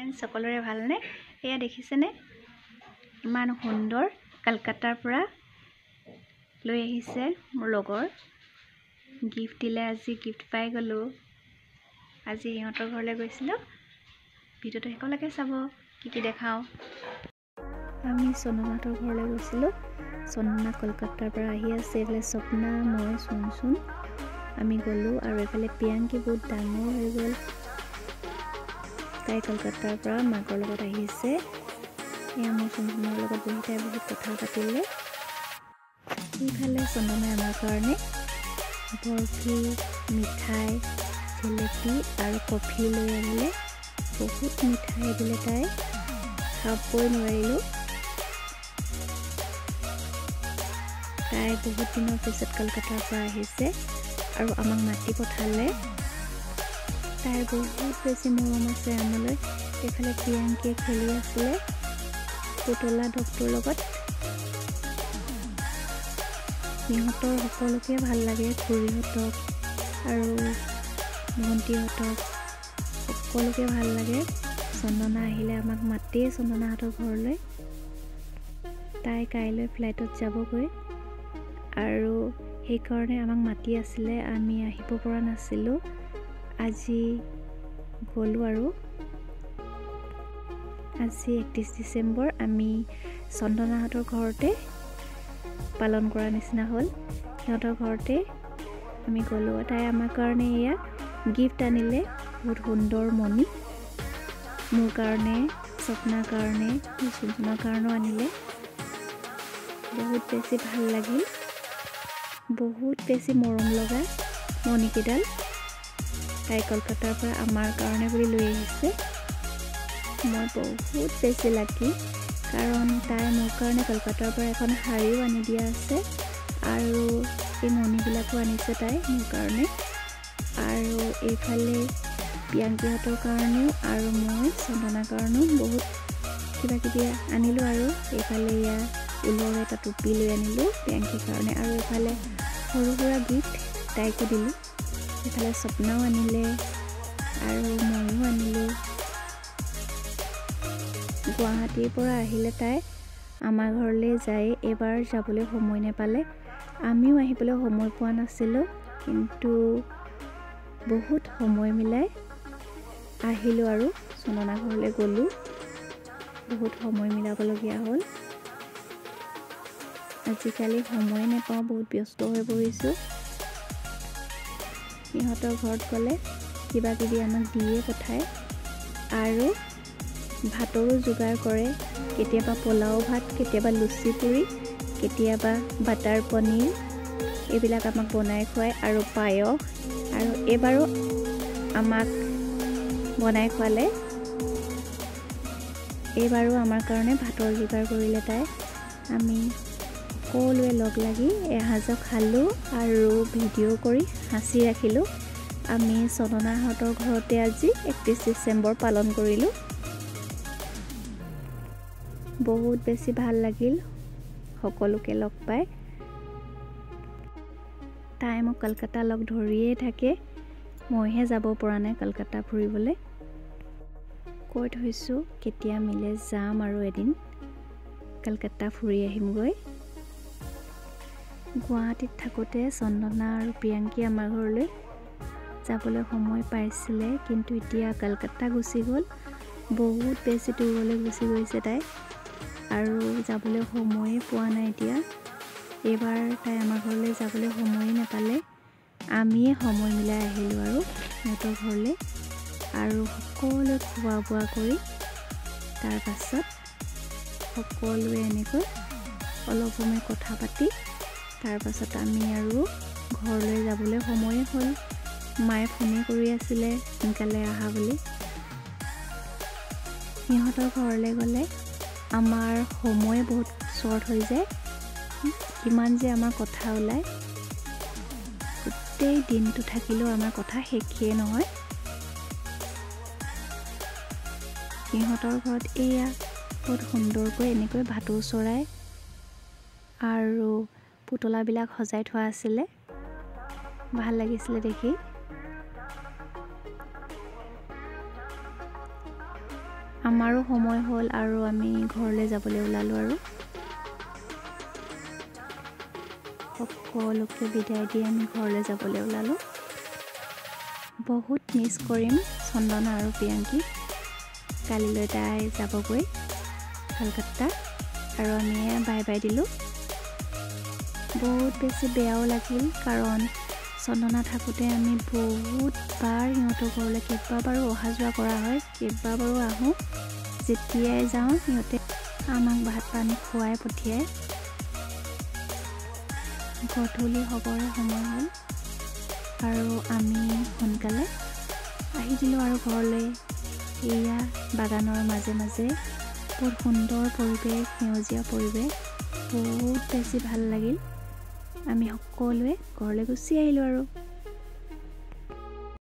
Friends সকলোৰে ভালনে? এয়া দেখিছেনে ইমান সুন্দৰ কলকাতাৰ পৰা লৈ আহিছে মোৰ লগৰ গিফ্ট দিলে আজি গিফ্ট পাই গলো আজি ইহঁতৰ ঘৰলৈ গৈছিলো ভিডিওটো শেষলৈকে চাব কি দেখাও আমি চন্দনাহঁতৰ ঘৰলৈ গৈছিলো চন্দনা কলকাতাৰ পৰা আহি আছে এফালে স্বপ্না মই চুনচুন আমি গলো আৰু এফালে পিয়াংকি বহুত ডাঙৰ হৈ গ'ল তাই কলকাতাৰ পৰা মাকৰ লগত আহিছে এয়া মোৰ চন্দনাৰ লগত বহি তাই বহুত কথা পাতিলে ইফালে চন্দনাই আমাৰ কাৰণে বৰফি মিঠাই জিলেপি আৰু কফি লৈ আহিলে বহুত মিঠাই দিলে তাই খাবই নোৱাৰিলোঁ তাই বহুত দিনৰ পিছত কলকাতাৰ পৰা আহিছে আৰু আমাক মাতি পঠালে তাইৰ বহুত বেছি মৰম আছে আমালৈ এইফালে প্ৰিয়াংকীয়ে খেলি আছিলে পুতলা ডগটোৰ লগত সিহঁতৰ সকলোকে ভাল লাগে খুৰীহঁতক আৰু ভণ্টিহঁতক সকলোকে ভাল লাগে চন্দনা আহিলে আমাক মাতিয়ে চন্দনাহঁতৰ ঘৰলৈ তাই কাইলৈ ফ্লাইটত যাবগৈ আৰু সেইকাৰণে আমাক মাতি আছিলে আমি আহিব পৰা নাছিলোঁ আজি গ'লো আৰু আজি 31 ডিচেম্বৰ আমি চন্দনাহঁতৰ ঘৰতে পালন কৰা নিচিনা হ'ল সিহঁতৰ ঘৰতে আমি গ'লো তাই আমাৰ কাৰণে এয়া গিফ্ট আনিলে বহুত সুন্দৰ মণি মোৰ কাৰণে স্বপ্নাৰ কাৰণে চুনচুনৰ কাৰণেও আনিলে বহুত বেছি ভাল লাগিল বহুত বেছি মৰম লগা মণিকেইডাল তাই কলকাতাৰ পৰা আমাৰ কাৰণে বুলি লৈ আহিছে মই বহুত বেছি লাকি কাৰণ তাই মোৰ কাৰণে কলকাতাৰ পৰা এখন শাৰীও আনি দিয়া আছে আৰু এই মণিবিলাকো আনিছে তাই মোৰ কাৰণে আৰু এইফালে প্ৰিয়াংকীহঁতৰ কাৰণেও আৰু মই চন্দনাৰ কাৰণেও বহুত কিবা কিবি আনিলোঁ আৰু এইফালে এয়া ঊলৰ এটা টুপি লৈ আনিলোঁ প্ৰিয়াংকীৰ কাৰণে আৰু এইফালে সৰু সুৰা গিফ্ট তাইকো দিলোঁ এইফালে স্বপ্নাও আনিলে আৰু ময়ো আনিলোঁ গুৱাহাটীৰ পৰা আহিলে তাই আমাৰ ঘৰলৈ যায় এবাৰ যাবলৈ সময় নাপালে আমিও আহিবলৈ সময় পোৱা নাছিলোঁ কিন্তু বহুত সময় মিলাই আহিলোঁ আৰু চন্দনা ঘৰলৈ গ'লোঁ বহুত সময় মিলাবলগীয়া হ'ল আজিকালি সময় নাপাওঁ বহুত ব্যস্ত হৈ পৰিছোঁ সিহঁতৰ ঘৰত গ'লে কিবা কিবি আমাক দিয়ে পঠায় আৰু ভাতৰো যোগাৰ কৰে কেতিয়াবা পোলাও ভাত কেতিয়াবা লুচি পুৰি কেতিয়াবা বাটাৰ পনীৰ এইবিলাক আমাক বনাই খুৱায় আৰু পায়স আৰু এইবাৰো আমাক বনাই খুৱালে এইবাৰো আমাৰ কাৰণে ভাতৰ যোগাৰ কৰিলে তাই আমি সকলোৱে লগ লাগি এসাঁজ খালোঁ আৰু ভিডিঅ' কৰি সাঁচি ৰাখিলোঁ আমি চন্দনাহঁতৰ ঘৰতে আজি 31 ডিচেম্বৰ পালন কৰিলোঁ বহুত বেছি ভাল লাগিল সকলোকে লগ পাই তাই মোক কলকাতা লগ ধৰিয়ে থাকে মইহে যাব পৰা নাই কলকাতা ফুৰিবলৈ কৈ থৈছোঁ কেতিয়া মিলে যাম আৰু এদিন কলকাতা ফুৰি আহিমগৈ গুৱাহাটীত থাকোঁতে চন্দনা আৰু প্ৰিয়াংকী আমাৰ ঘৰলৈ যাবলৈ সময় পাইছিলে কিন্তু এতিয়া কলকাতা গুচি গ'ল বহুত বেছি দূৰলৈ গুচি গৈছে তাই আৰু যাবলৈ সময়ে পোৱা নাই এতিয়া এইবাৰ তাই আমাৰ ঘৰলৈ যাবলৈ সময়ে নাপালে আমিয়ে সময় মিলাই আহিলোঁ আৰু সিহঁতৰ ঘৰলৈ আৰু সকলোৱে খোৱা বোৱা কৰি তাৰ পাছত সকলোৱে এনেকৈ অলপ সময় কথা পাতি তাৰ পাছত আমি আৰু ঘৰলৈ যাবলৈ সময়ে হ'ল মায়ে ফোনে কৰি আছিলে সোনকালে আহা বুলি সিহঁতৰ ঘৰলৈ গ'লে আমাৰ সময় বহুত শ্বৰ্ট হৈ যায় কিমান যে আমাৰ কথা ওলায় গোটেই দিনটো থাকিলেও আমাৰ কথা শেষেই নহয় সিহঁতৰ ঘৰত এয়া বহুত সুন্দৰকৈ এনেকৈ ভাটৌ চৰাই আৰু পুতলাবিলাক সজাই থোৱা আছিলে ভাল লাগিছিলে দেখি আমাৰো সময় হ'ল আৰু আমি ঘৰলৈ যাবলৈ ওলালোঁ আৰু সকলোকে বিদায় দি আমি ঘৰলৈ যাবলৈ ওলালোঁ। বহুত মিছ কৰিম চন্দনা আৰু প্ৰিয়াংকী। কালিলৈ তাই যাবগৈ কলকাতা আৰু আমি বাই বাই দিলোঁ। বহুত বেছি বেয়াও লাগিল, কাৰণ চন্দনা থাকোঁতে আমি বহুতবাৰ সিহঁতৰ ঘৰলৈ কেইবাবাৰো অহা যোৱা কৰা হয়, কেইবাবাৰো আহোঁ। যেতিয়াই যাওঁ সিহঁতে আমাক ভাত পানী খুৱাই পঠিয়াই। গধূলি হ'বৰে সময় হ'ল আৰু আমি সোনকালে আহি দিলোঁ আৰু ঘৰলৈ। এয়া বাগানৰ মাজে মাজে বহুত সুন্দৰ পৰিৱেশ, সেউজীয়া পৰিৱেশ, বহুত বেছি ভাল লাগিল। আমি সকলোৱে ঘৰলৈ গুচি আহিলোঁ আৰু